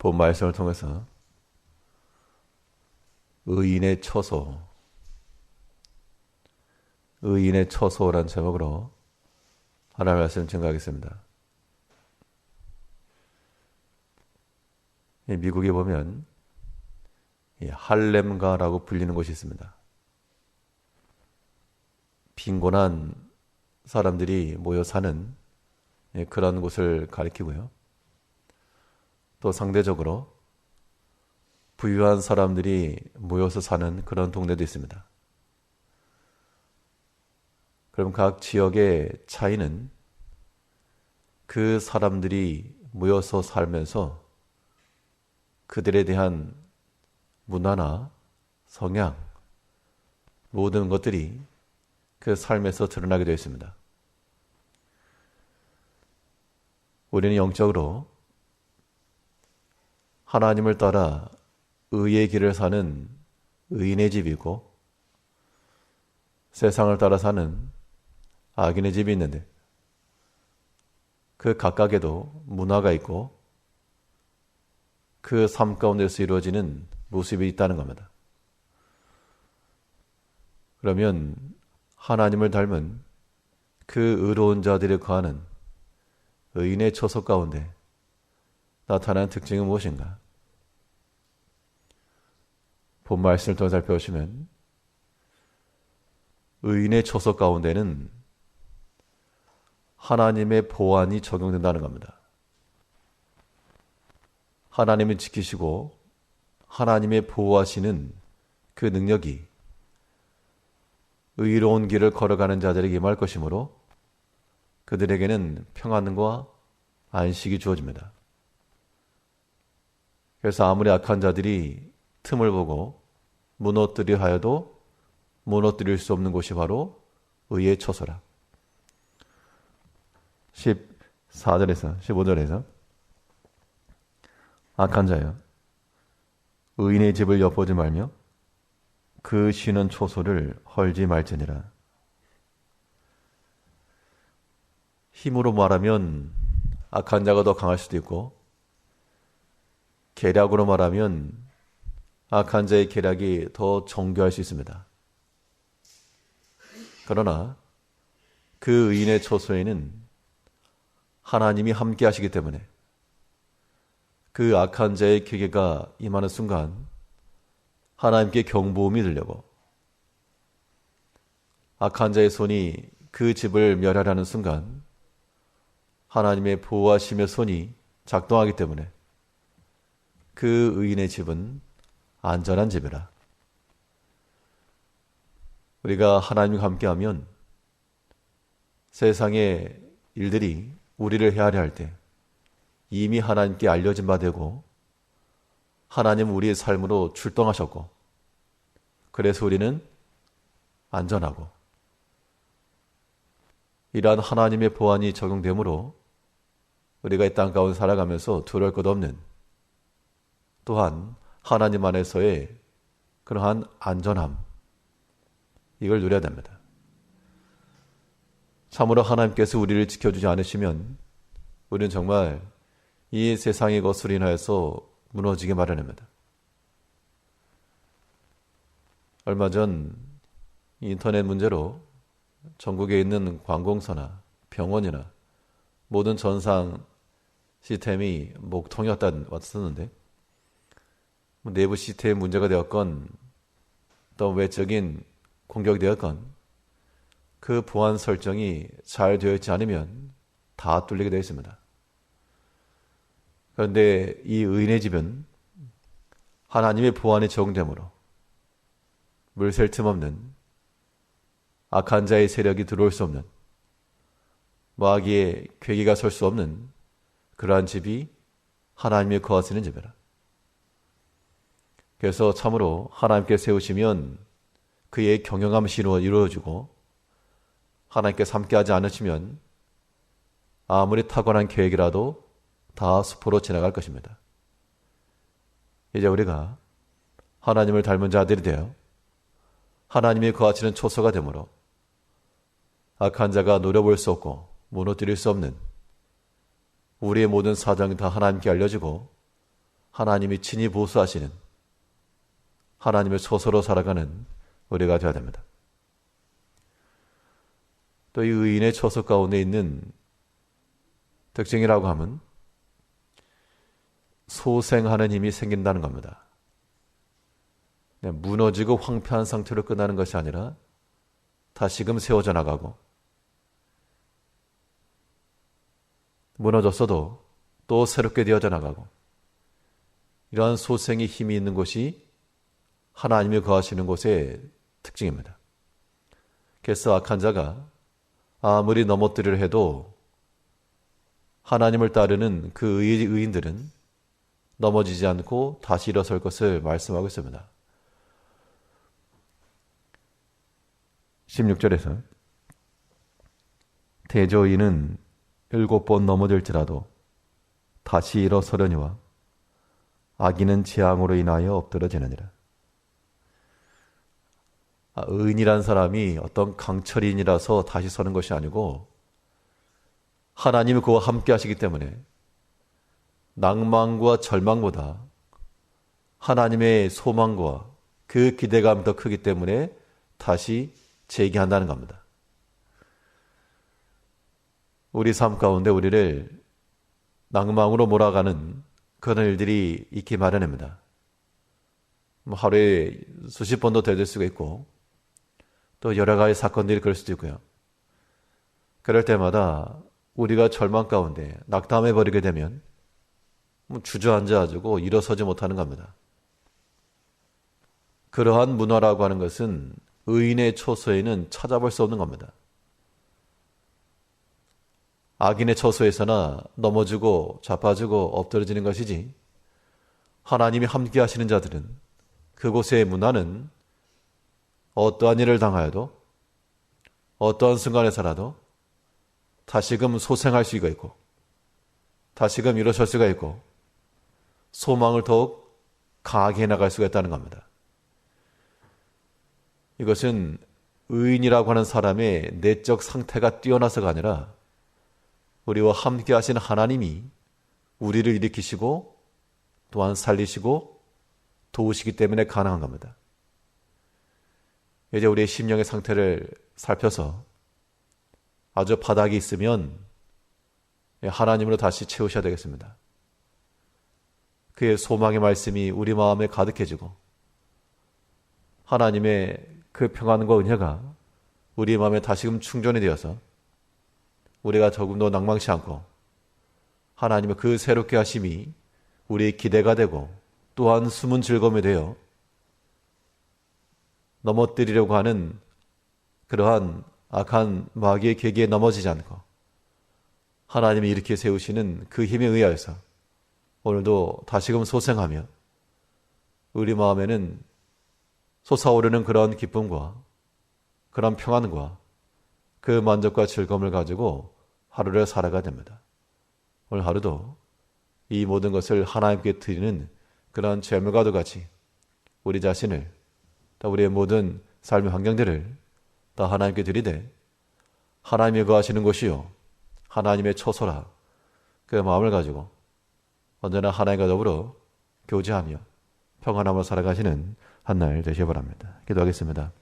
본 말씀을 통해서 의인의 처소란 제목으로 하나님의 말씀 증거하겠습니다. 미국에 보면 할렘가라고 불리는 곳이 있습니다. 빈곤한 사람들이 모여 사는 그런 곳을 가리키고요. 또 상대적으로 부유한 사람들이 모여서 사는 그런 동네도 있습니다. 그럼 각 지역의 차이는 그 사람들이 모여서 살면서 그들에 대한 문화나 성향, 모든 것들이 그 삶에서 드러나게 되어 있습니다. 우리는 영적으로 하나님을 따라 의의 길을 사는 의인의 집이고, 세상을 따라 사는 악인의 집이 있는데, 그 각각에도 문화가 있고 그 삶 가운데서 이루어지는 모습이 있다는 겁니다. 그러면 하나님을 닮은 그 의로운 자들이 거하는 의인의 처소 가운데 나타나는 특징은 무엇인가? 본 말씀을 통해 살펴보시면 의인의 처소 가운데는 하나님의 보안이 적용된다는 겁니다. 하나님을 지키시고 하나님의 보호하시는 그 능력이 의로운 길을 걸어가는 자들에게 임할 것이므로 그들에게는 평안과 안식이 주어집니다. 그래서 아무리 악한 자들이 틈을 보고 무너뜨려 하여도 무너뜨릴 수 없는 곳이 바로 의의 처소라. 14절에서 15절에서 악한 자여 의인의 집을 엿보지 말며 그 쉬는 초소를 헐지 말지니라. 힘으로 말하면 악한 자가 더 강할 수도 있고, 계략으로 말하면 악한 자의 계략이 더 정교할 수 있습니다. 그러나 그 의인의 처소에는 하나님이 함께 하시기 때문에 그 악한 자의 기계가 임하는 순간 하나님께 경보음이 들려고, 악한 자의 손이 그 집을 멸하려는 순간 하나님의 보호하심의 손이 작동하기 때문에 그 의인의 집은 안전한 집이라. 우리가 하나님과 함께하면 세상의 일들이 우리를 헤아려 할 때 이미 하나님께 알려진 바 되고, 하나님은 우리의 삶으로 출동하셨고, 그래서 우리는 안전하고, 이러한 하나님의 보안이 적용되므로 우리가 이 땅 가운데 살아가면서 두려울 것 없는, 또한 하나님 안에서의 그러한 안전함, 이걸 누려야 됩니다. 참으로 하나님께서 우리를 지켜주지 않으시면 우리는 정말 이 세상의 것으로 인하여서 무너지게 마련합니다. 얼마 전 인터넷 문제로 전국에 있는 관공서나 병원이나 모든 전상 시스템이 목통이었는데, 내부 시스템 문제가 되었건 또 외적인 공격이 되었건 그 보안 설정이 잘 되어 있지 않으면 다 뚫리게 되어 있습니다. 그런데 이 의인의 집은 하나님의 보안이 적용되므로 물샐 틈 없는, 악한 자의 세력이 들어올 수 없는, 마귀의 괴기가 설 수 없는 그러한 집이 하나님의 거하시는 집이라. 그래서 참으로 하나님께 세우시면 그의 경영함이 이루어지고, 하나님께서 함께하지 않으시면 아무리 탁월한 계획이라도 다 수포로 지나갈 것입니다. 이제 우리가 하나님을 닮은 자들이 되어 하나님이 거하시는 초소가 되므로 악한 자가 노려볼 수 없고 무너뜨릴 수 없는 우리의 모든 사정이 다 하나님께 알려지고 하나님이 친히 보수하시는 하나님의 처소로 살아가는 우리가 되어야 됩니다. 또 이 의인의 처소 가운데 있는 특징이라고 하면 소생하는 힘이 생긴다는 겁니다. 무너지고 황폐한 상태로 끝나는 것이 아니라 다시금 세워져 나가고, 무너졌어도 또 새롭게 되어져 나가고, 이러한 소생의 힘이 있는 곳이 하나님이 거하시는 곳의 특징입니다. 그래서 악한 자가 아무리 넘어뜨리려 해도 하나님을 따르는 그 의인들은 넘어지지 않고 다시 일어설 것을 말씀하고 있습니다. 16절에서 대저인은 7번 넘어질지라도 다시 일어서려니와 악인은 재앙으로 인하여 엎드러지느니라. 의인이란 사람이 어떤 강철인이라서 다시 서는 것이 아니고 하나님이 그와 함께 하시기 때문에 낭만과 절망보다 하나님의 소망과 그 기대감이 더 크기 때문에 다시 재기한다는 겁니다. 우리 삶 가운데 우리를 낭망으로 몰아가는 그런 일들이 있기 마련입니다. 하루에 수십 번도 되질 수가 있고 또 여러 가지 사건들이 그럴 수도 있고요. 그럴 때마다 우리가 절망 가운데 낙담해버리게 되면 주저앉아가지고 일어서지 못하는 겁니다. 그러한 문화라고 하는 것은 의인의 처소에는 찾아볼 수 없는 겁니다. 악인의 처소에서나 넘어지고 자빠지고 엎드러지는 것이지, 하나님이 함께 하시는 자들은 그곳의 문화는 어떠한 일을 당하여도 어떠한 순간에서라도 다시금 소생할 수가 있고 다시금 일어설 수가 있고 소망을 더욱 강하게 해나갈 수가 있다는 겁니다. 이것은 의인이라고 하는 사람의 내적 상태가 뛰어나서가 아니라 우리와 함께 하신 하나님이 우리를 일으키시고 또한 살리시고 도우시기 때문에 가능한 겁니다. 이제 우리의 심령의 상태를 살펴서 아주 바닥이 있으면 하나님으로 다시 채우셔야 되겠습니다. 그의 소망의 말씀이 우리 마음에 가득해지고 하나님의 그 평안과 은혜가 우리 마음에 다시금 충전이 되어서 우리가 조금 더 낭망치 않고 하나님의 그 새롭게 하심이 우리의 기대가 되고 또한 숨은 즐거움이 되어 넘어뜨리려고 하는 그러한 악한 마귀의 계기에 넘어지지 않고 하나님이 일으켜 세우시는 그 힘에 의하여서 오늘도 다시금 소생하며 우리 마음에는 솟아오르는 그런 기쁨과 그런 평안과 그 만족과 즐거움을 가지고 하루를 살아가야 됩니다. 오늘 하루도 이 모든 것을 하나님께 드리는 그런 제물과도 같이 우리 자신을, 또 우리의 모든 삶의 환경들을 다 하나님께 드리되 하나님이 거하시는 곳이요 하나님의 처소라 그 마음을 가지고 언제나 하나님과 더불어 교제하며 평안함으로 살아가시는 한 날 되시기 바랍니다. 기도하겠습니다.